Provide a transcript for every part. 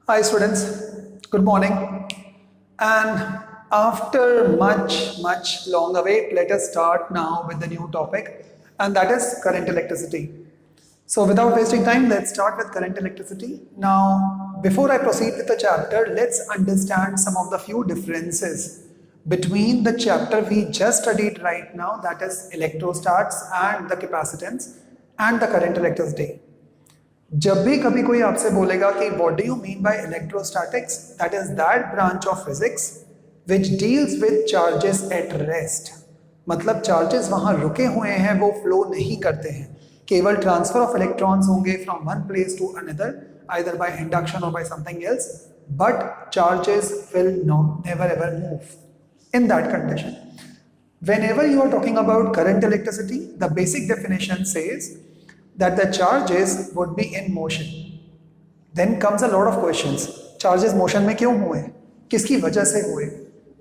Hi students, good morning. And after much long await, let us start now with the new topic, and that is current electricity. So without wasting time, let's start with current electricity. Now, before I proceed with the chapter, let's understand some of the few differences between the chapter we just studied right now, that is electrostats and the capacitance, and the current electricity. जब भी कभी कोई आपसे बोलेगा कि what do you mean by electrostatics, that is that branch of physics which deals with charges at rest, मतलब charges वहां रुके हुए हैं, वो फ्लो नहीं करते हैं, केवल ट्रांसफर ऑफ इलेक्ट्रॉन्स होंगे from one place to another either by induction और by something else, but charges will never ever move in that condition. Whenever you are talking about current electricity, the basic definition says that the charges would be in motion. Then comes a lot of questions. Charges motion में क्यों हुए, किसकी वजह से हुए,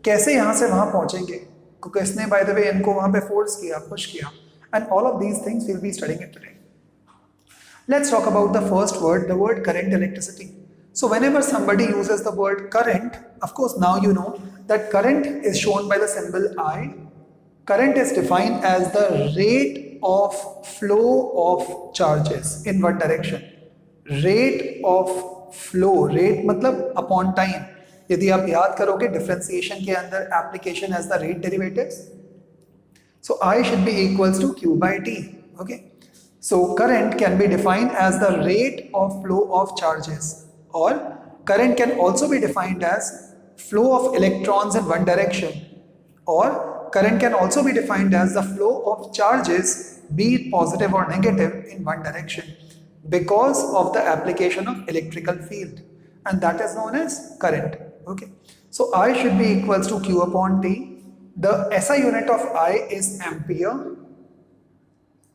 कैसे यहाँ से वहाँ पहुँचेंगे, किसने by the way इनको वहाँ पे force किया, push किया, and all of these things we'll be studying it today. Let's talk about the first word, the word current electricity. So whenever somebody uses the word current, of course now you know that current is shown by the symbol I. Current is defined as the rate of flow of charges in one direction. Rate of flow, rate मतलब upon time. यदि आप याद करोगे differentiation के अंदर application as the rate derivatives, so I should be equals to Q by T. Okay, so current can be defined as the rate of flow of charges, or current can also be defined as flow of electrons in one direction, or current can also be defined as the flow of charges, be it positive or negative, in one direction because of the application of electrical field, and that is known as current. Okay, so I should be equals to Q upon T. The SI unit of I is ampere,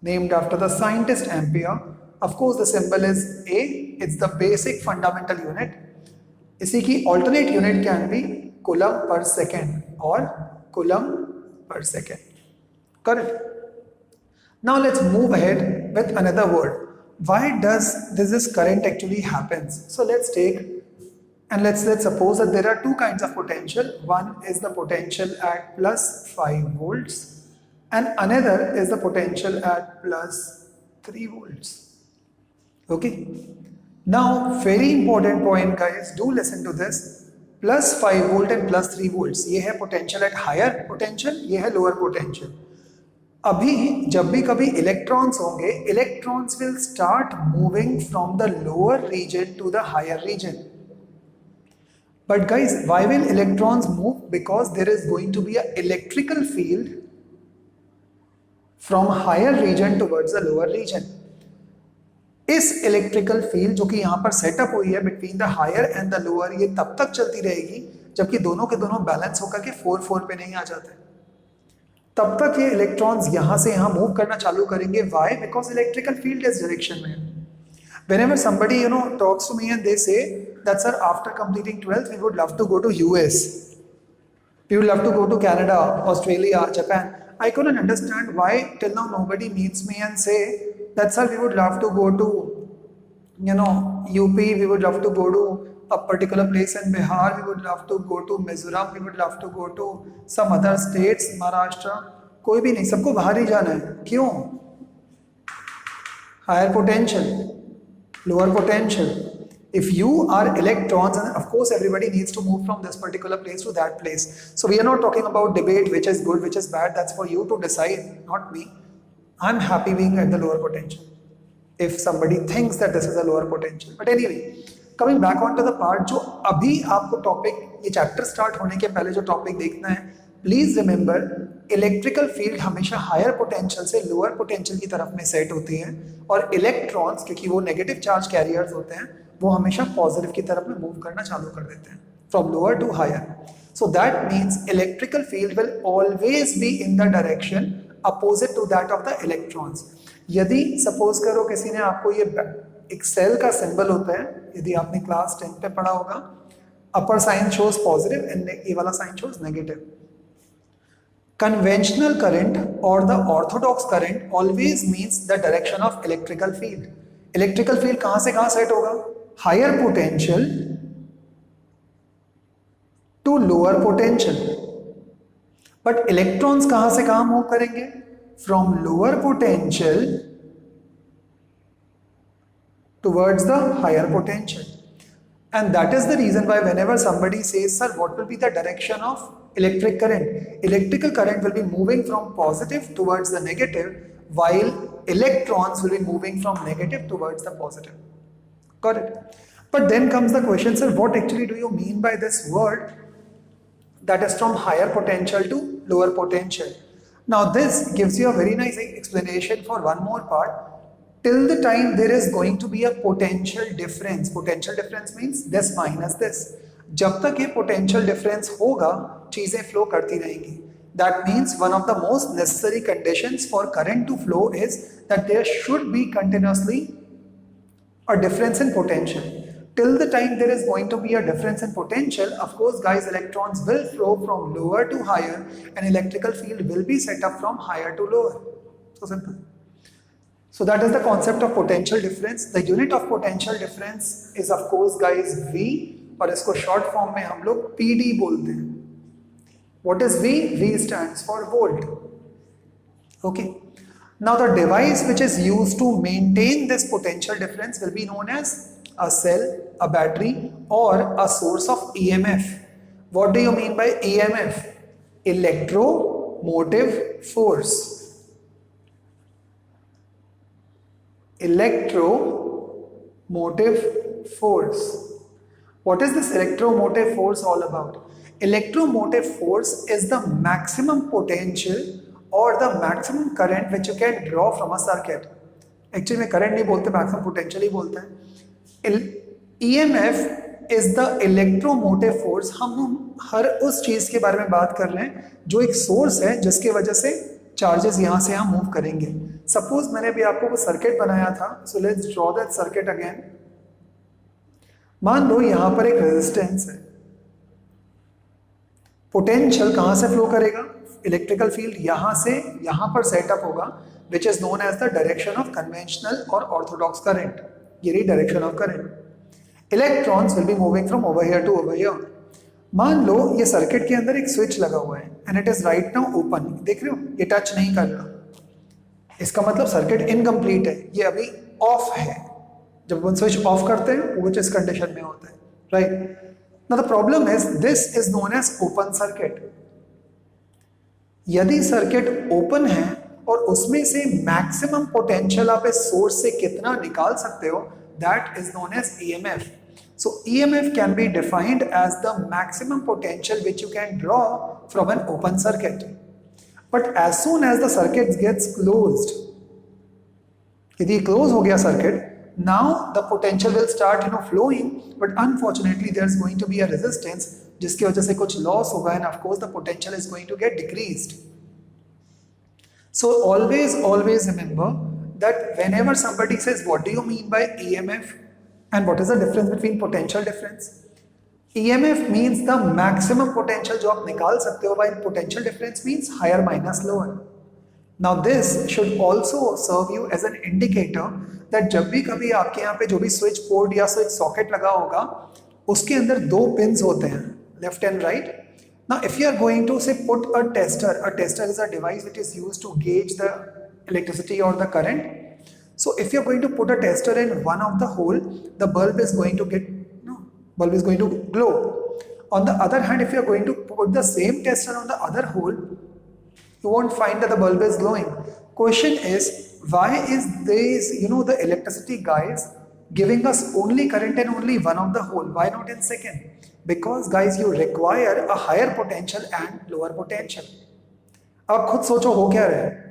named after the scientist Ampere. Of course the symbol is A, it's the basic fundamental unit. इसी की alternate unit can be coulomb per second or coulomb per second. Correct. Now let's move ahead with another word. Why does this current actually happens? So let's take and let's suppose that there are two kinds of potential. One is the potential at plus 5 volts and another is the potential at plus 3 volts. Okay. Now very important point guys, do listen to this. Plus 5 volt and plus 3 volts, ये है potential at higher potential, ये है lower potential. अभी जब भी कभी electrons होंगे, electrons will start moving from the lower region to the higher region. But guys why will electrons move? Because there is going to be a electrical field from higher region towards the lower region. इस electrical field जो कि यहाँ पर setup हुई है between the higher and the lower, ये तब तक चलती रहेगी जबकि दोनों के दोनों बैलेंस होकर के 4-4 पे नहीं आ जाते. तब तक ये इलेक्ट्रॉन्स यहाँ से यहाँ मूव करना चालू करेंगे. व्हाई? बिकॉज इलेक्ट्रिकल फील्ड इस डायरेक्शन में. Whenever somebody talks to me and they say that sir, after completing 12th we would love to go to US, we would love to go to Canada, Australia, Japan. I couldn't understand why till now nobody meets me and say that sir, we would love to go to UP, we would love to go to a particular place in Bihar, we would love to go to Mizoram, we would love to go to some other states, Maharashtra. कोई भी नहीं, सबको बाहर ही जाना है. क्यों? Higher potential, lower potential. If you are electrons, and of course everybody needs to move from this particular place to that place. So we are not talking about debate which is good, which is bad. That's for you to decide, not me. I'm happy being at the lower potential if somebody thinks that this is a lower potential. But anyway, coming back onto the part, जो अभी आपको topic, ये chapter start होने के पहले जो topic देखना है, प्लीज रिमेंबर इलेक्ट्रिकल फील्ड हमेशा हायर पोटेंशियल से लोअर पोटेंशियल की तरफ में सेट होती है, और इलेक्ट्रॉन्स क्योंकि वो नेगेटिव चार्ज कैरियर्स होते हैं, वो हमेशा पॉजिटिव की तरफ में मूव करना चालू कर देते हैं from lower to higher. So that means electrical field will always be in the direction opposite to that of the electrons. यदि सपोज करो किसी ने आपको ये एक सेल का सिंबल होता है, यदि आपने क्लास 10 पे पढ़ा होगा, upper sign shows positive and ये वाला sign shows negative. Conventional current और the orthodox current always means the direction of electrical field. Electrical field कहाँ से कहाँ सेट होगा? Higher potential to lower potential, but electrons कहां से कहां मूव करेंगे? From lower potential towards the higher potential. And that is the reason why whenever somebody says, sir, what will be the direction of electric current? Electrical current will be moving from positive towards the negative, while electrons will be moving from negative towards the positive. Got it? But then comes the question, sir, what actually do you mean by this word that is from higher potential to lower potential? Now this gives you a very nice explanation for one more part. Till the time there is going to be a potential difference means this minus this. जब तक ये potential difference होगा, चीजें flow करती रहेंगी. That means one of the most necessary conditions for current to flow is that there should be continuously a difference in potential. Till the time there is going to be a difference in potential, of course, guys, electrons will flow from lower to higher, and electrical field will be set up from higher to lower. So simple. So that is the concept of potential difference. The unit of potential difference is of course guys V, और इसको short form में हम लोग PD बोलते हैं. What is V? V stands for volt. Okay. Now the device which is used to maintain this potential difference will be known as a cell, a battery, or a source of EMF. What do you mean by EMF? Electromotive force. Electromotive force. What is this electromotive force all about? Electromotive force is the maximum potential or the maximum current which you can draw from a circuit. Actually में current नहीं बोलते, maximum potential ही बोलते हैं. EMF is the electromotive force. हम हर उस चीज के बारे में बात कर रहे हैं जो एक सोर्स है जिसकी वजह से चार्जेस यहां से यहां मूव करेंगे. सपोज मैंने भी आपको सर्किट बनाया था, so let's draw that circuit again. मान लो यहां पर एक रेजिस्टेंस है. पोटेंशियल कहां से फ्लो करेगा? इलेक्ट्रिकल फील्ड यहां से यहां पर सेटअप होगा, which is known as the direction of conventional और ऑर्थोडॉक्स करंट. ये रही direction of current. Electrons will be moving from over here to over here. मान लो ये सर्किट के अंदर एक स्विच लगा हुआ है and it is right now open. देख रहे हो, ये टच नहीं कर रहा. इसका मतलब सर्किट इनकम्प्लीट है, ये अभी ऑफ है. जब अपन स्विच ऑफ करते हैं वो इस कंडीशन में होता है, right? Now the problem is this is known as open circuit. यदि सर्किट ओपन है और उसमें से मैक्सिमम पोटेंशियल आप इस सोर्स से कितना निकाल सकते हो, that is known as EMF. So EMF can be defined as the maximum potential which you can draw from an open circuit. But as soon as the circuit gets closed, यदि close हो गया circuit, now the potential will start flowing, but unfortunately there is going to be a resistance जिसकी वजह से कुछ loss होगा, and of course the potential is going to get decreased. So always remember that whenever somebody says what do you mean by EMF and what is the difference between potential difference, EMF means the maximum potential जो आप निकाल सकते हो, while potential difference means higher minus lower. Now this should also serve you as an indicator that जब भी कभी आपके यहाँ पे जो भी स्विच पोर्ट या स्विच सॉकेट लगा होगा उसके अंदर दो पिन्स होते हैं, left and right. Now if you are going to say put a tester is a device which is used to gauge the electricity or the current. So if you are going to put a tester in one of the hole, the bulb is going to glow. On the other hand, if you are going to put the same tester on the other hole, you won't find that the bulb is glowing. Question is, why is this, the electricity guys giving us only current in only one of the hole? Why not in second? Because guys, you require a higher potential and lower potential. अब खुद सोचो हो क्या रहा है.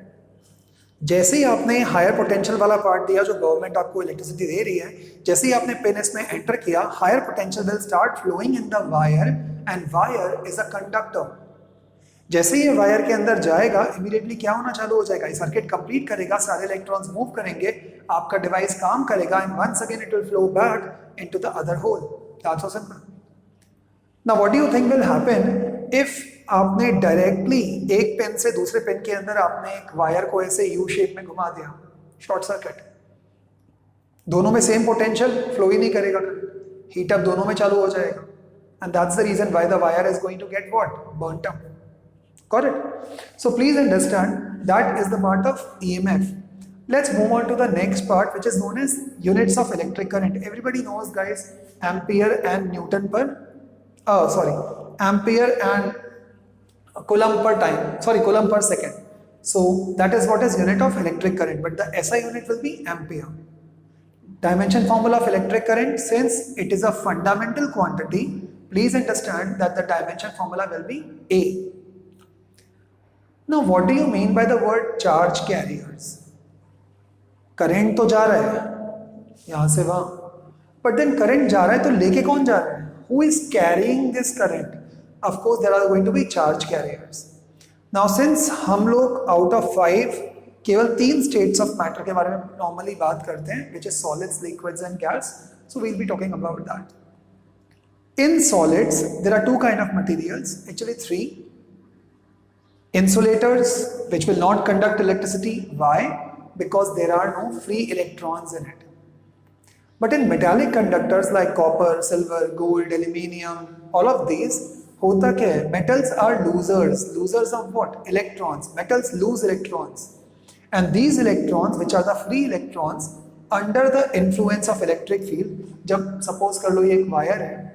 जैसे ही आपने higher potential वाला पार्ट दिया जो गवर्नमेंट आपको इलेक्ट्रिसिटी दे रही है, जैसे ही आपने पिन इसमें एंटर किया, higher potential will start flowing in the wire and wire is a conductor. जैसे ही ये वायर के अंदर जाएगा, इमीडिएटली क्या होना चालू हो जाएगा? सर्किट कंप्लीट करेगा, सारे इलेक्ट्रॉन्स मूव करेंगे, आपका डिवाइस काम करेगा and once again it will flow back into the other hole. That's so simple. Now what do you think will happen if आपने डायरेक्टली एक पेन से दूसरे पेन के अंदर आपने एक वायर को ऐसे यू शेप में घुमा दिया? Short circuit. दोनों में सेम पोटेंशियल, फ्लो ही नहीं करेगा, हीट अप दोनों में चालू हो जाएगा. and that's the reason why the wire is going to get what? Burnt up. Got it? So please understand that is the part of EMF. Let's move on to the next part, which is known as units of electric current. Everybody knows, guys, ampere and Newton per, ampere and coulomb per time, coulomb per second. So that is what is unit of electric current, but the SI unit will be ampere. Dimension formula of electric current, since it is a fundamental quantity, please understand that the dimension formula will be A. Now, what do you mean by the word charge carriers? Current तो जा रहा है यहाँ से वहाँ, but then current जा रहा है तो लेके कौन जा रहा है? Who is carrying this current? Of course, there are going to be charge carriers. Now, since हम लोग out of 5 केवल 3 states of matter के बारे में normally बात करते हैं, which is solids, liquids and gas. So we'll be talking about that. In solids, there are 2 kind of materials, actually 3. Insulators, which will not conduct electricity. Why? Because there are no free electrons in it. But in metallic conductors like copper, silver, gold, aluminium, all of these, होता क्या है? Metals are losers. Losers of what? Electrons. Metals lose electrons. And these electrons, which are the free electrons, under the influence of electric field, जब suppose कर लो ये एक wire है,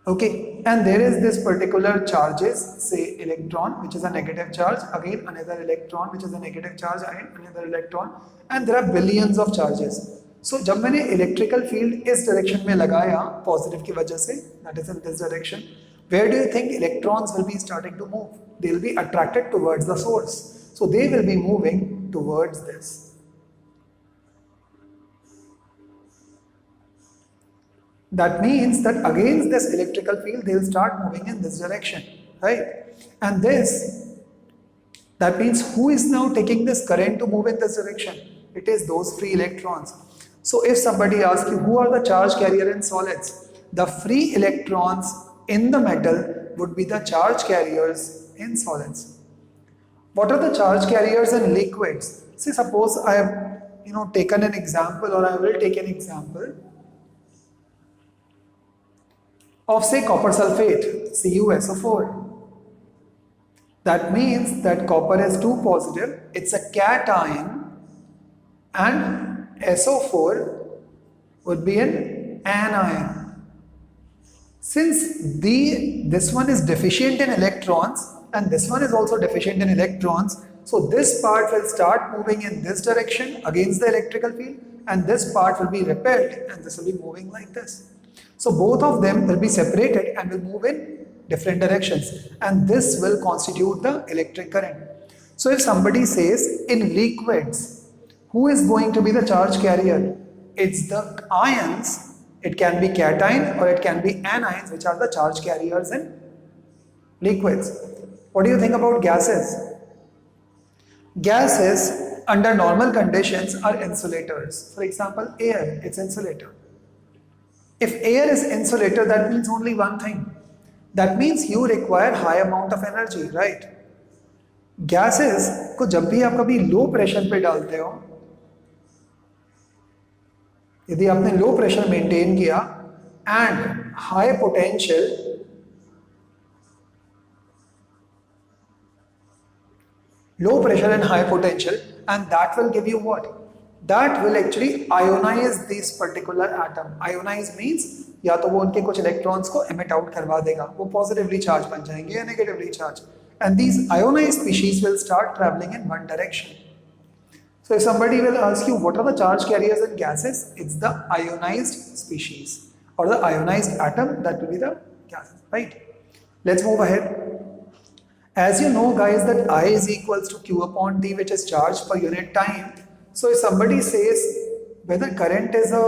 okay, and there is this particular charges, say electron, which is a negative charge, again another electron, which is a negative charge, again another electron, and there are billions of charges. So जब मैंने electrical field इस direction में लगाया positive की वजह से, that is in this direction, where do you think electrons will be starting to move? They will be attracted towards the source. So they will be moving towards this. That means that against this electrical field, they will start moving in this direction, right? And this, that means who is now taking this current to move in this direction? It is those free electrons. So if somebody asks you, who are the charge carrier in solids? The free electrons in the metal would be the charge carriers in solids. What are the charge carriers in liquids? See, suppose I have taken an example, or I will take an example of, say, copper sulfate, CuSO4. That means that copper is 2 positive, it's a cation, and SO4 would be an anion. Since this one is deficient in electrons and this one is also deficient in electrons, so this part will start moving in this direction against the electrical field, and this part will be repelled and this will be moving like this. So both of them will be separated and will move in different directions, and this will constitute the electric current. So if somebody says in liquids, who is going to be the charge carrier? It's the ions. It can be cation or it can be anions, which are the charge carriers in liquids. What do you think about gases? Gases under normal conditions are insulators. For example, air, it's insulator. If air is insulator, that means only one thing. That means you require high amount of energy, right? Gases को जब भी आप कभी low pressure पे डालते हो, यदि आपने लो प्रेशर मेंटेन किया and high potential, low pressure and high potential, and that will give you what? That will actually ionize this particular atom. Ionize means या तो वो उनके कुछ इलेक्ट्रॉन्स को emit out करवा देगा, वो positively charge बन जाएंगे या negatively charge, and these ionized species will start traveling in one direction. So if somebody will ask you what are the charge carriers in gases, it's the ionized species or the ionized atom, that will be the gases, right? Let's move ahead. As you know, guys, that I is equals to Q upon T, which is charge per unit time. So if somebody says whether current is a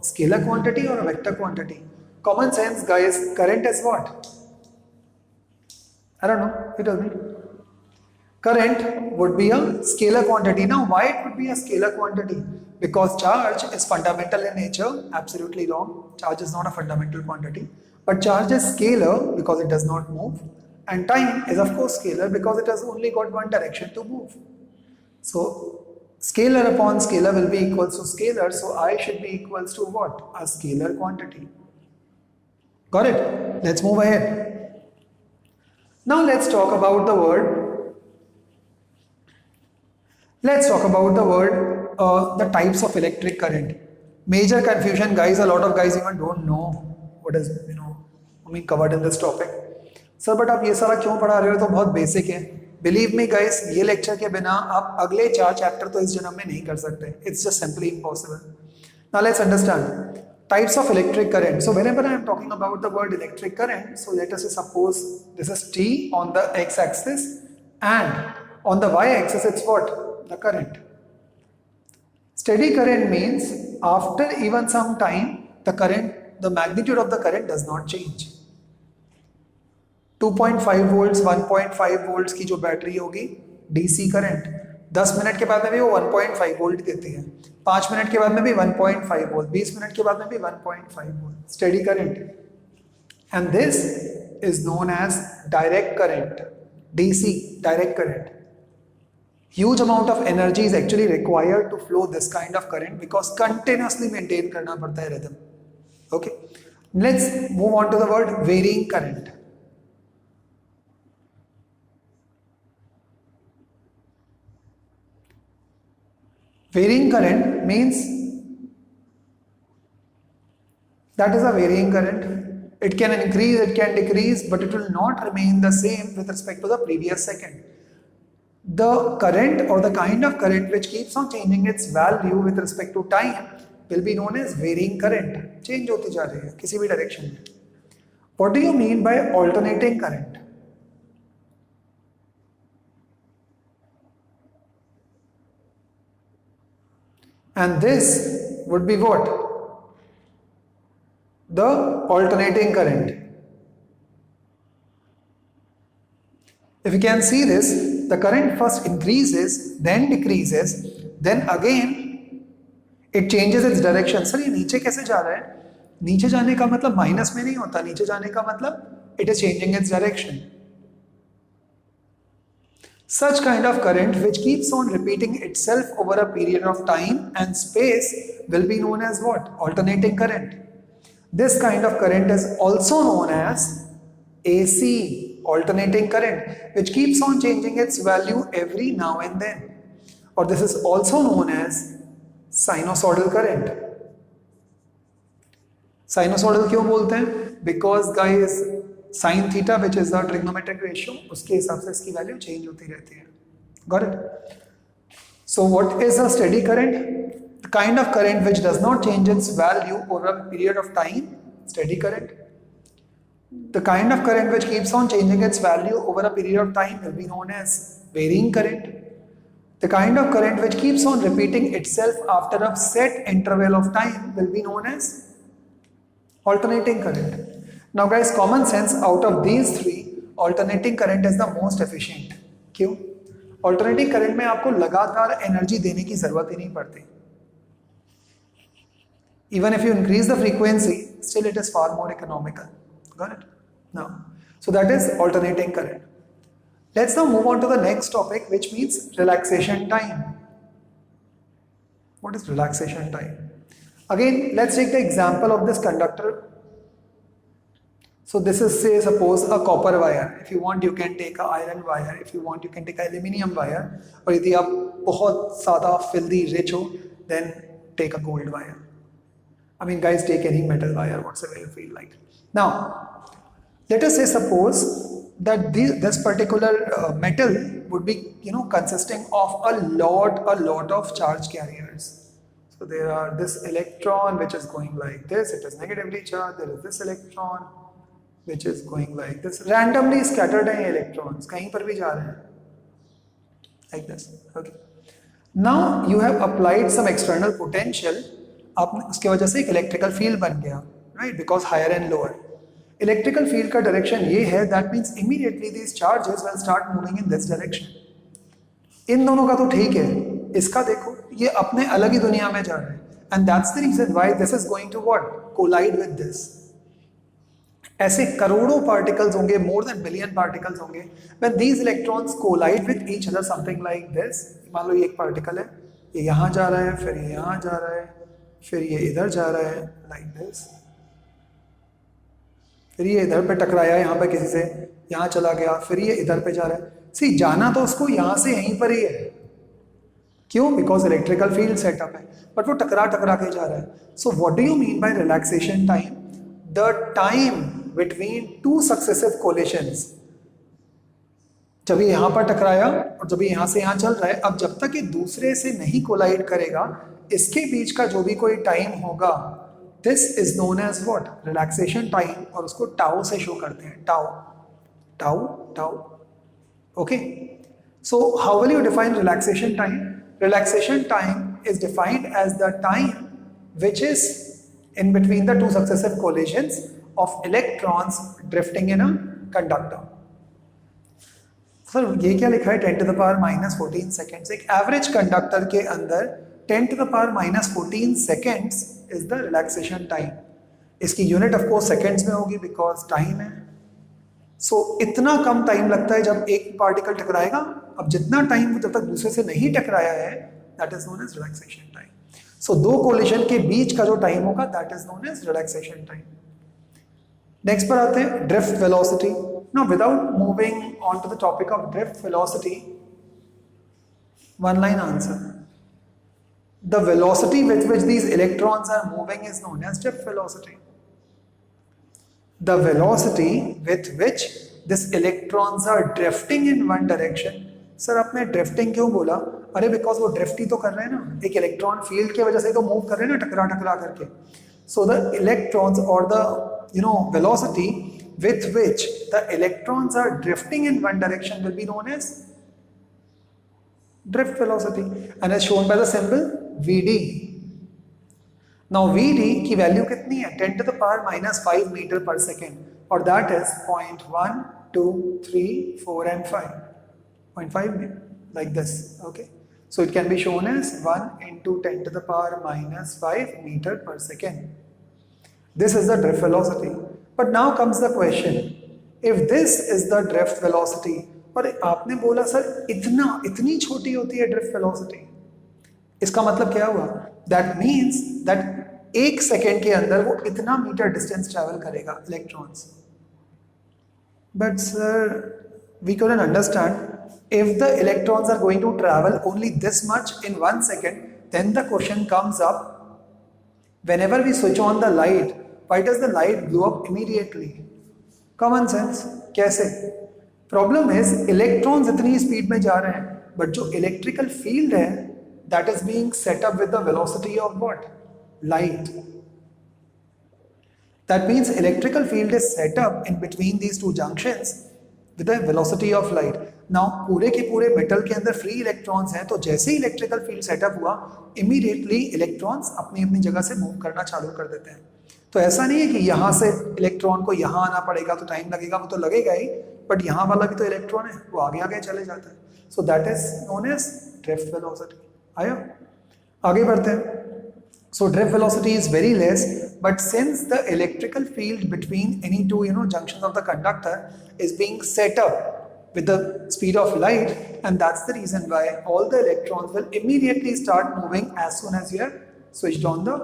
scalar quantity or a vector quantity, common sense, guys, current is what? I don't know, you tell me. Current would be a scalar quantity. Now, why it would be a scalar quantity? Because charge is fundamental in nature. Absolutely wrong. Charge is not a fundamental quantity. But charge is scalar because it does not move. And time is of course scalar because it has only got one direction to move. So, Scalar upon scalar will be equals to scalar, so I should be equals to what? A scalar quantity. Got it? Let's move ahead. Now let's talk about the word. The types of electric current. Major confusion, guys. A lot of guys even don't know what is covered in this topic. Sir but आप ये सारा क्यों पढ़ा रहे हो? तो बहुत basic है. बिलीव मी गाइस, ये लेक्चर के बिना आप अगले 4 चैप्टर तो इस जन्म में नहीं कर सकते. It's just simply impossible. Now let's understand types of electric current. So whenever I am talking about the word electric current, so let us suppose this is T on the x-axis and on the y-axis it's what? The current. Steady current means after even some time the magnitude of the current does not change. 2.5 volts 1.5 volts की जो battery होगी DC current 10 minute के बाद में भी वो 1.5 volt देती है, 5 मिनट के बाद में भी 1.5 वोल्ट, 20 मिनट के बाद में भी 1.5 volt. Steady current. And this is known as direct current, DC direct current. Huge amount of energy is actually required to flow this kind of current because continuously maintain करना पड़ता है rhythm. Okay, let's move on to the word varying current. Varying current means that is a varying current. It can increase, it can decrease, but it will not remain the same with respect to the previous second. The current or the kind of current which keeps on changing its value with respect to time will be known as varying current. Change होती जा रही है किसी भी direction में. What do you mean by alternating current? And this would be what? The alternating current. If you can see this, the current first increases, then decreases, then again it changes its direction. Sir ये नीचे कैसे जा रहा है? नीचे जाने का मतलब माइनस में नहीं होता. नीचे जाने का मतलब it is changing its direction. Such kind of current which keeps on repeating itself over a period of time and space will be known as what? Alternating current. This kind of current is also known as AC, alternating current, which keeps on changing its value every now and then. Or this is also known as sinusoidal current. Sinusoidal क्यों बोलते हैं? Because guys, sin theta which is the trigonometric ratio, उसके हिसाब से इसकी value change होती रहती है. Got it? So what is a steady current? The kind of current which does not change its value over a period of time, steady current. The kind of current which keeps on changing its value over a period of time will be known as varying current. The kind of current which keeps on repeating itself after a set interval of time will be known as alternating current. Now guys, common sense, out of these three, alternating current is the most efficient. क्यों? Alternating current में आपको लगातार energy देने की जरूरत ही नहीं पड़ती. Even if you increase the frequency, still it is far more economical. Got it? Now, so that is alternating current. Let's now move on to the next topic, which means relaxation time. What is relaxation time? Again, let's take the example of this conductor. So this is, say, suppose a copper wire. If you want, you can take a iron wire. If you want, you can take a aluminium wire. Or if you are बहुत ज़्यादा filthy rich हो, then take a gold wire. I mean, guys, take any metal wire, whatever you feel like. Now, let us say, suppose that this particular metal would be, consisting of a lot of charge carriers. So there are this electron which is going like this. It is negatively charged. There is this electron which is going like this. Randomly scattered हैं electrons, कहीं पर भी जा रहे हैं, like this. Okay. Now you have applied some external potential. आपने उसके वजह से एक electrical field बन गया, right? Because higher and lower. Electrical field का direction ये है. That means immediately these charges will start moving in this direction. इन दोनों का तो ठीक है. इसका देखो, ये अपने अलग ही दुनिया में जा रहे हैं. And that's the reason why this is going to what? Collide with this. ऐसे करोड़ों particles होंगे, more than billion particles होंगे. When these electrons collide with each other, something like this, मान लो ये एक particle है, ये यहाँ जा रहा है, फिर ये यहाँ जा रहा है, फिर ये इधर जा रहा है लाइक दिस, फिर ये इधर पे टकराया यहाँ पे किसी से, यहाँ चला गया, फिर ये इधर पे जा रहा है। सी जाना तो उसको यहाँ से यहीं पर ही है, क्यों? बिकॉज इलेक्ट्रिकल फील्ड सेटअप है, बट वो टकरा टकरा के जा रहा है। So what do you mean by relaxation time? The time between two successive collisions. जब ये यहाँ पर टकराया और जब ये यहाँ से यहाँ चल रहा है, अब जब तक ये दूसरे से नहीं कोलाइड करेगा, इसके बीच का जो भी कोई टाइम होगा, this is known as what? Relaxation time. और उसको टाउ से शो करते हैं, tau tau tau. Okay, so how will you define relaxation time? Relaxation time is defined as the time which is in between the two successive collisions of electrons drifting in a conductor. Sir ये क्या लिखा है? 10 to the power minus 14 seconds। एक average conductor के अंदर 10 to the power minus 14 seconds is the relaxation time। इसकी unit of course seconds में होगी बिकॉज टाइम है। सो इतना कम टाइम लगता है जब एक पार्टिकल टकराएगा। अब जितना टाइम जब तक दूसरे से नहीं टकराया है, that is known as relaxation time. So दो कोलिशन के बीच का जो टाइम होगा, that is known as relaxation time. Next पर आते हैं drift velocity. Now without moving on to the topic of drift velocity, one line answer, the velocity with which these electrons are moving is known as drift velocity. The velocity with which these electrons are drifting in one direction। Sir आपने drifting क्यों बोला? अरे because वो drift ही तो कर रहे हैं ना, एक इलेक्ट्रॉन फील्ड की वजह से तो मूव कर रहे हैं ना, टकरा टकरा करके। सो द इलेक्ट्रॉन्स और the velocity with which the electrons are drifting in one direction will be known as drift velocity and is shown by the symbol Vd। Now Vd की वैल्यू कितनी है? 10 to the power minus 5 metre पर second, और that is 0.1, 2, 3, 4 and 5, 0.5 like this। Okay, so it can be shown as 1 into 10 to the power minus 5 meter per second। This is the drift velocity। But now comes the question, if this is the drift velocity, और आपने बोला sir इतनी छोटी होती है drift velocity, इसका मतलब क्या हुआ? दैट मीन्स दैट एक सेकेंड के अंदर वो इतना मीटर डिस्टेंस ट्रैवल करेगा electrons. But sir we can understand if the electrons are going to travel only this much in 1 second, then the question comes up, whenever we switch on the light, why does the light glow up immediately? Common sense. कैसे? Problem is electrons इतनी speed में जा रहे हैं, but जो electrical field है that is being set up with the velocity of what? Light। That means electrical field is set up in between these two junctions with the velocity of light। Now पूरे के पूरे metal के अंदर free electrons हैं, तो जैसे ही electrical field setup हुआ, immediately electrons अपनी अपनी जगह से मूव करना चालू कर देते हैं। तो ऐसा नहीं है कि यहाँ से इलेक्ट्रॉन को यहाँ आना पड़ेगा तो टाइम लगेगा, वो तो लगेगा ही, बट यहाँ वाला भी तो इलेक्ट्रॉन है, वो आगे आगे चले जाता है। So that is known as drift velocity. आया, आगे बढ़ते हैं। So drift velocity is very less, but since the electrical field between any two junctions of the conductor is being set up with the speed of light, and that's the reason why all the electrons will immediately start moving as soon as you have switched on the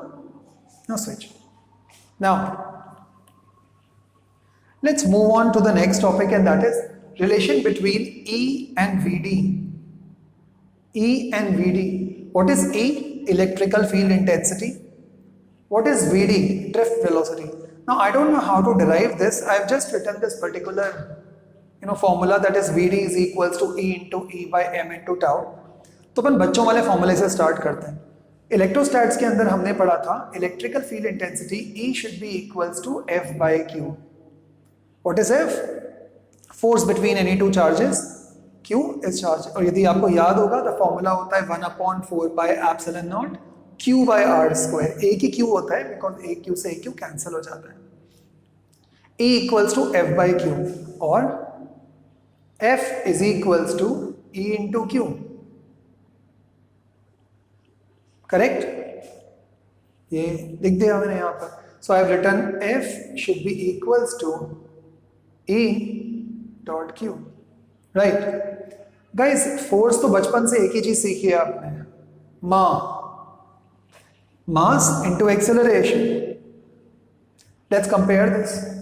switch. Now let's move on to the next topic, and that is relation between E and Vd. E and Vd. What is E? Electrical field intensity. What is Vd? Drift velocity. Now I don't know how to derive this. I have just written this particular formula, that is Vd is equals to E into E by m into tau। तो अपन बच्चों वाले फॉर्मूले से start करते हैं। इलेक्ट्रोस्टैट्स के अंदर हमने पढ़ा था electrical field intensity E should be equals to F by Q। What is F? Force between any two charges। Q is charge, और यदि आपको याद होगा तो फॉर्मूला होता है 1/4 by epsilon naught Q by R square। एक ही Q होता है बिकॉज एक Q से एक Q कैंसिल हो जाता है। E equals to F by Q, और F is equals to E into Q। Correct? ये लिख दिया मैंने यहाँ पर। So I have written F should be equals to E dot Q। Right guys, force तो बचपन से एक ही चीज सीखी है आपने, Mass into acceleration. Let's compare this.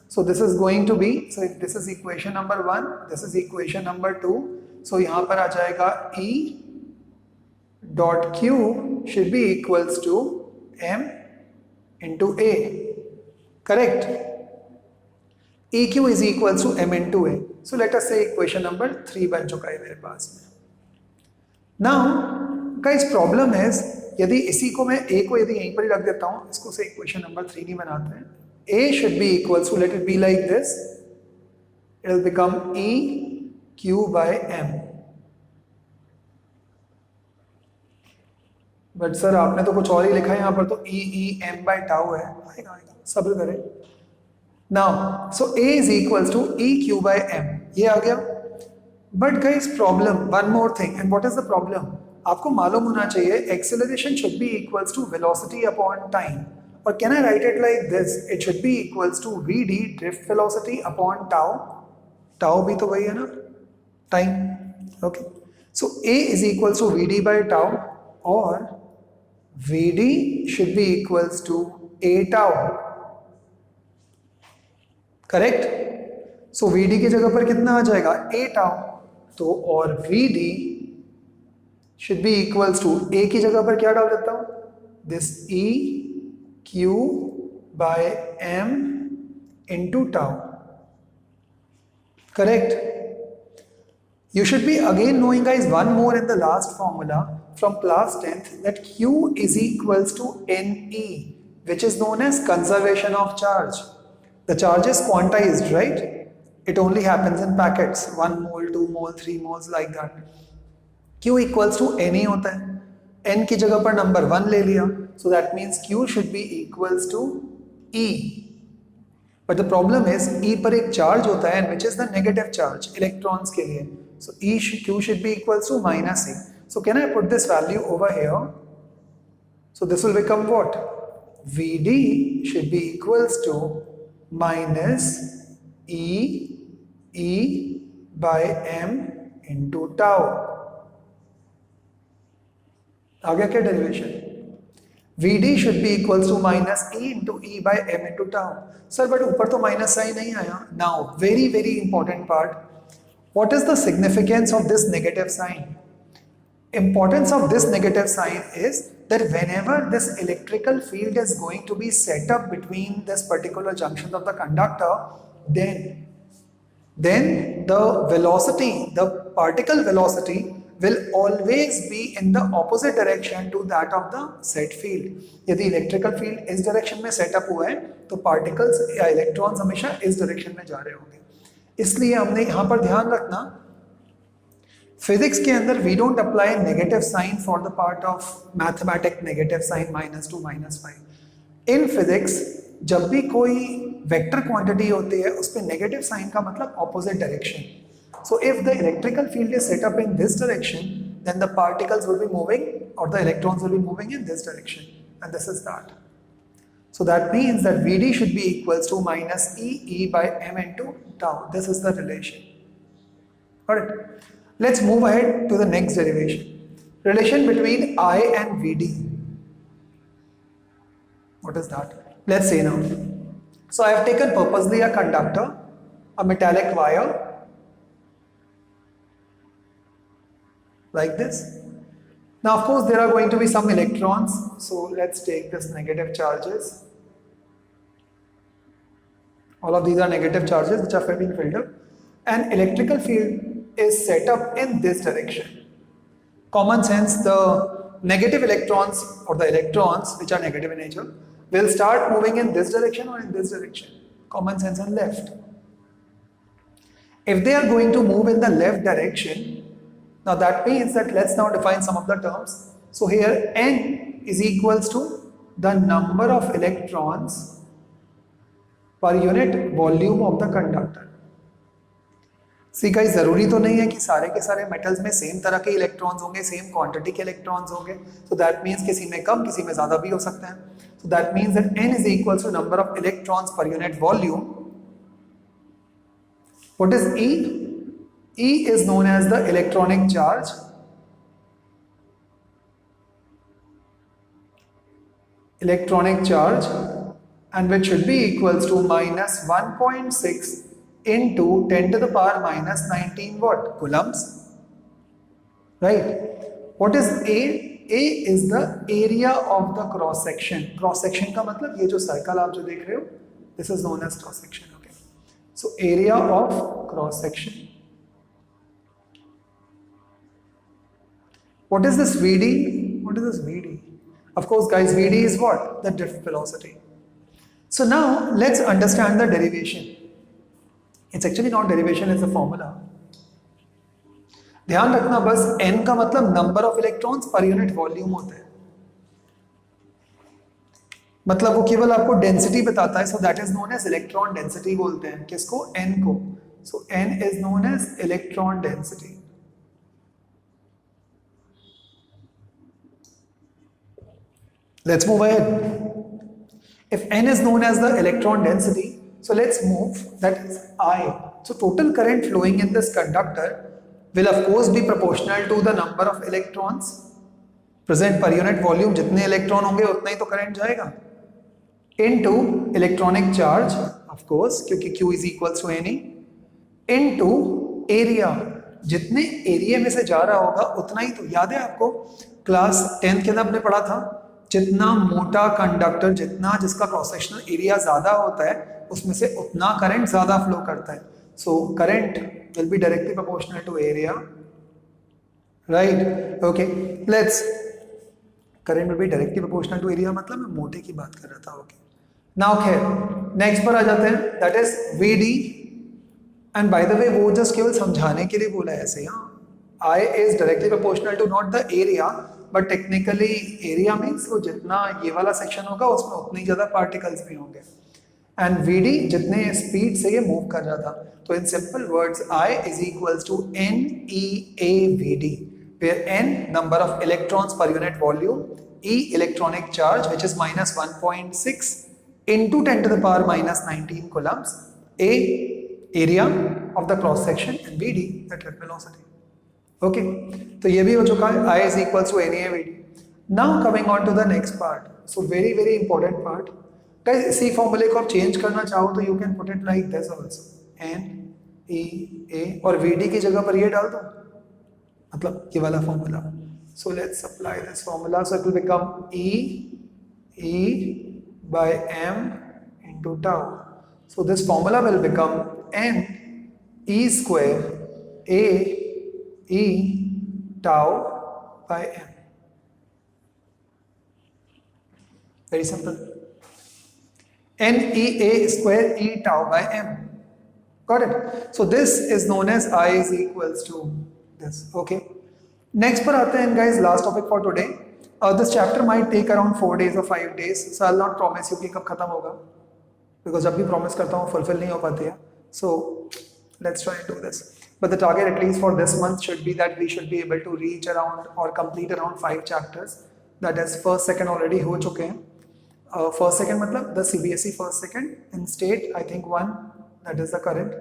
So this is going to be, so if this is equation number 1, this is equation number 2. So यहाँ पर आ जाएगा E dot Q should be equals to M into A. Correct? EQ is equals to M into A. So let us say equation number 3 बन चुका है मेरे पास में. Now, guys, problem is यदि इसी को मैं A को यदि यहीं पर ही रख देता हूँ, इसको से इक्वेशन नंबर 3 नहीं बनाते हैं. A should be equals to, let it be like this. It will become E Q by M. But sir आपने तो कुछ और ही लिखा है यहाँ पर, तो E M by tau है. आएगा सब्र करें. Now, so A is equals to EQ by M. ये आ गया. But guys, problem, one more thing. And what is the problem? आपको मालूम होना चाहिए acceleration should be equals to velocity upon time. Or can I write it like this? It should be equals to VD drift velocity upon tau. Tau भी तो वही है ना? Time. Okay. So A is equals to VD by tau, or VD should be equals to A tau. Correct. So VD की जगह पर कितना आ जाएगा? A tau. तो और VD should be equals to A की जगह पर क्या डाल देता हूं? This E Q by M into tau. Correct. You should be again knowing, guys, one more in the last formula from class 10th, that Q is equals to NE, which is known as conservation of charge. The charge is quantized, right? It only happens in packets, 1 mole, 2 mole, 3 moles, like that. Q equals to Ne होता है. N की जगह पर number 1 ले लिया. So that means Q should be equals to E. But the problem is E पर एक charge होता है, which is the negative charge, electrons के लिए. So Q should be equals to minus E. So can I put this value over here? So this will become what? VD should be equals to minus E by M into tau. आ गया क्या derivation? VD should be equals to minus E into E by M into tau. Sir but ऊपर तो minus sign नहीं आया. Now very very important part. What is the significance of this negative sign? Importance of this negative sign is that whenever this electrical field is going to be set up between this particular junctions of the conductor, then the velocity, the particle velocity will always be in the opposite direction to that of the set field. यदि electrical field इस direction में set up हुआ है, तो particles या electrons हमेशा इस direction में जा रहे होंगे. इसलिए हमने यहाँ पर ध्यान रखना, फिजिक्स के अंदर we don't apply negative sign for the part of mathematic, negative sign -2 -5. In physics जब भी कोई वेक्टर क्वांटिटी होती है उस पे नेगेटिव साइन का मतलब opposite direction. So if the electrical field is set up in this direction, then the particles will be moving और the electrons will be moving in this direction, and this is that. So that means that VD should be equals to minus E by M into tau. This is the relation. Got it? Let's move ahead to the next derivation. Relation between I and VD. What is that? Let's see now. So I have taken purposely a conductor, a metallic wire, like this. Now of course there are going to be some electrons, so let's take this negative charges. All of these are negative charges which are being filled up. An electrical field is set up in this direction. Common sense, the negative electrons or the electrons which are negative in nature will start moving in this direction or in this direction. Common sense and left. If they are going to move in the left direction, now that means that let's now define some of the terms. So here N is equals to the number of electrons per unit volume of the conductor. See guys, जरूरी तो नहीं है कि सारे के सारे metals में same तरह के इलेक्ट्रॉन्स होंगे, सेम क्वांटिटी के इलेक्ट्रॉन्स होंगे. सो दैट मीन्स किसी में कम, किसी में ज्यादा भी हो सकते हैं. So that means that N is equals to number of electrons per unit volume. What is E? E is known as the electronic charge. electronic charge, and which should be equals to minus 1.6 into 10 to the power minus 19 what? Coulombs. Right? What is A? A is the area of the cross section. Cross section का मतलब ये जो circle आप जो देख रहे हो, this is known as cross section. Okay. So area of cross section. What is this VD? What is this VD? Of course, guys, VD is what? The drift velocity. So now let's understand the derivation. It's actually not derivation, it's a formula. ध्यान रखना बस, n का मतलब number of electrons पर unit volume होता है, मतलब वो केवल आपको डेंसिटी बताता है. So that is known as electron density बोलते हैं किसको? n को. So n is known as electron density. Let's move ahead. If n is known as the electron density, so let's move, that is I. So total current flowing in this conductor will of course be proportional to the number of electrons present per unit volume. जितने electron होंगे उतना ही तो current जाएगा, into electronic charge of course क्योंकि Q is equals to Ne, into area. जितने area में से जा रहा होगा उतना ही तो. याद है आपको क्लास 10th के अंदर हमने पढ़ा था, जितना मोटा कंडक्टर, जितना जिसका क्रॉस सेक्शनल एरिया ज्यादा होता है उसमें से उतना करंट ज्यादा फ्लो करता है. So current will be directly proportional to area. Right? Okay, let's, current will be directly proportional to area मतलब मैं मोटे की बात कर रहा था. ओके, नाउ खैर नेक्स्ट पर आ जाते हैं, that is VD. And by the way वो जस्ट केवल समझाने के लिए बोला है ऐसे. हाँ, I is directly proportional to not the area, but technically area means वो जितना ये वाला सेक्शन होगा उसमें उतनी ज़्यादा पार्टिकल्स भी होंगे. एंड VD जितने स्पीड से ये मूव कर रहा था, तो in simple words I is equals to NEAVD, where N number of electrons per unit volume, E electronic charge which is minus 1.6 into 10 to the power minus 19 coulombs, A area of the cross section, and VD the drift velocity. Okay, तो ये भी हो चुका है. I is equals to NEAVD. Now coming on to the next part. So very very important part. Guys, इसी फॉर्मूले को आप चेंज करना चाहो तो you can put it like this also. NEA और VD की जगह पर ये डाल दो, मतलब ये वाला formula. So let's apply this formula. So it will become E by M into tau. So this formula will become N E square A E tau by M. Very simple. NEA square E tau by M. Got it? So this is known as I is equals to this. Okay. Next पर आते हैं guys, last topic for today. This chapter might take around 4 days or 5 days. So I'll not promise you कि कब खत्म होगा, because जब भी promise करता हूँ fulfill नहीं हो पाती है. So let's try and do this. But the target at least for this month should be that we should be able to reach around or complete around 5 chapters. That is first second already हो चुके हैं. First second मतलब the CBSE first second in state I think 1, that is the current.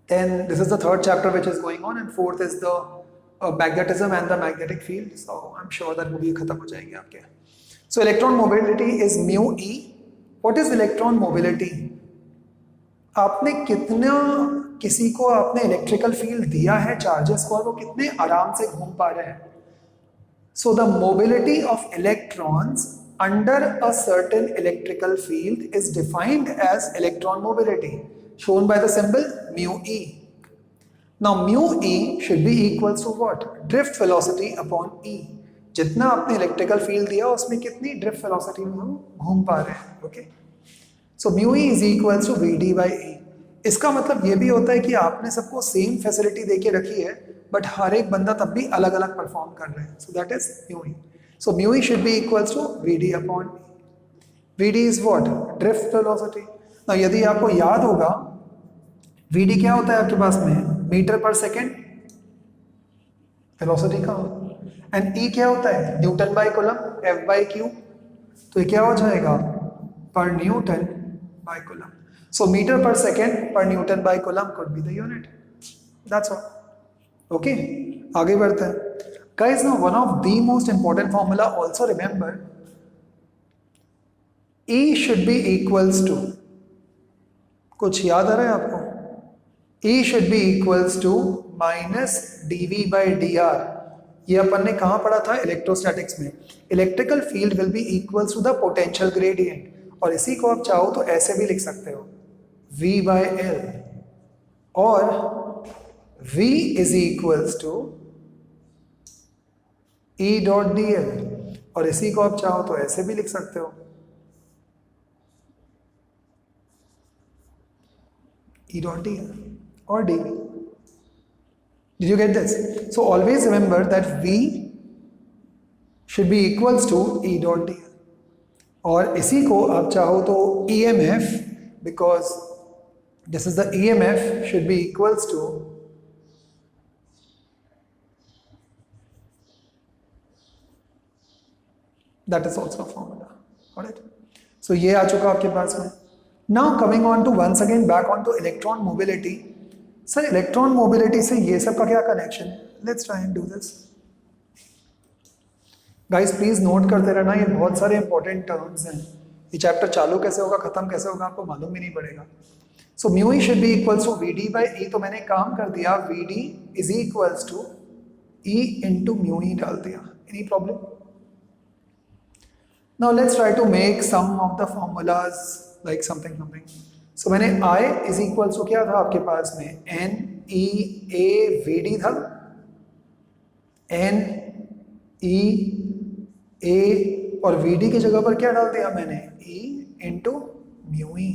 Then this is the third chapter which is going on, and fourth is the magnetism and the magnetic field. So I'm sure that वो भी खत्म हो जाएंगे आपके. So electron mobility is mu E. What is electron mobility? आपने कितना किसी को आपने इलेक्ट्रिकल फील्ड दिया है चार्जेस को, और वो कितने आराम से घूम पा रहे हैं. So the mobility of electrons under a certain electrical field is defined as electron mobility, shown by the symbol mu E. Now mu E should be equals to what? Drift velocity upon E. जितना आपने electrical field दिया उसमें कितनी drift velocity में हम घूम पा रहे हैं. Okay, so mu E is equals to V by E. इसका मतलब ये भी होता है कि आपने सबको सेम फैसिलिटी देके रखी है, बट हर एक बंदा तब भी अलग अलग परफॉर्म कर रहे हैं. So that is mu e. So mu E should be equals to v upon e. V is what? Drift velocity. ना यदि आपको याद होगा वी क्या होता है आपके पास में? मीटर पर सेकेंड वेलोसिटी का. एंड ई क्या होता है? Newton by coulomb, F by Q. तो ये क्या हो जाएगा? पर newton by coulomb. So meter per second per Newton by Coulomb could be the unit. That's all. Okay, आगे बढ़ते हैं. Guys, now one of the most important formula also remember E should be equals to, कुछ याद आ रहा है आपको? E should be equals to minus dV by dr. ये अपन ने कहाँ पढ़ा था? इलेक्ट्रोस्टैटिक्स में. Electrical field will be equals to the potential gradient, और इसी को आप चाहो तो ऐसे भी लिख सकते हो, V by L, और V is equals to E dot dl, और इसी को आप चाहो तो ऐसे भी लिख सकते हो, E dot dl or dv. Did you get this? So always remember that V should be equals to E dot dl, और इसी को आप चाहो तो EMF, because this is the EMF, should be equals to that is also a formula. Got it? So ये आ चुका आपके पास में. Now coming on to once again back on to electron mobility. Sir, electron mobility से ये सब का क्या connection है? Let's try and do this. Guys, please note करते रहना, ये बहुत सारे important terms हैं. ये chapter चालू कैसे होगा, खत्म कैसे होगा, आपको मालूम भी नहीं पड़ेगा. So mu e should be equals to Vd by E. तो मैंने काम कर दिया, Vd is equals to E into mu e डाल दिया. Any problem? Now let's try to make some of the formulas like something. So मैंने I is equals to क्या था आपके पास में? N E A Vd था. N E A और Vd की जगह पर क्या डाल दिया मैंने? E into mu e,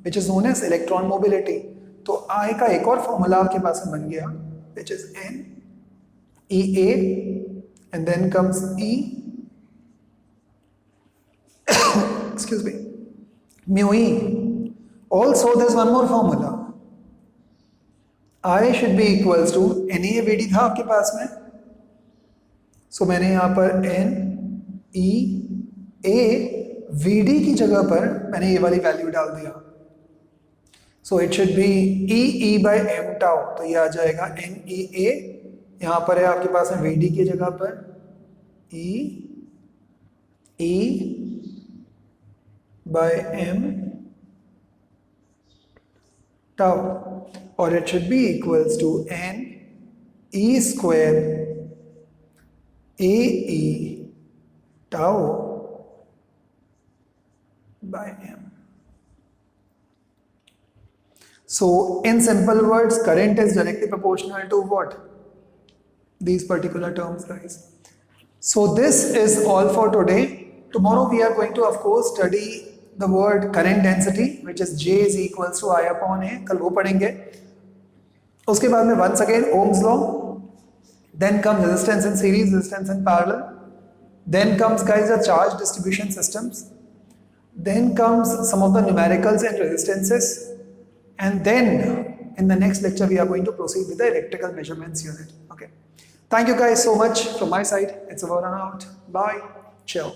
which is known as electron mobility. तो I का एक और फॉर्मूला आपके पास में बन गया, which is N E A and then comes E excuse me, mu e. Also there's one more formula. I should be equals to NA Vd था आपके पास में, so मैंने यहाँ पर N E A Vd की जगह पर मैंने ये वाली वैल्यू डाल दिया, so it should be E by m tau. तो ये आ जाएगा N E A, यहाँ पर है आपके पास में Vd की जगह पर E by m tau, or it should be equals to N E square A E tau by m. So in simple words, current is directly proportional to what? These particular terms, guys. So this is all for today. Tomorrow we are going to of course study the word current density, which is J is equals to I upon A. कल वो पढ़ेंगे. उसके बाद में once again Ohm's law, then comes resistance in series, resistance in parallel, then comes guys the charge distribution systems, then comes some of the numericals and resistances, and then in the next lecture we are going to proceed with the electrical measurements unit. Okay, thank you guys so much from my side. It's over and out. Bye. Ciao.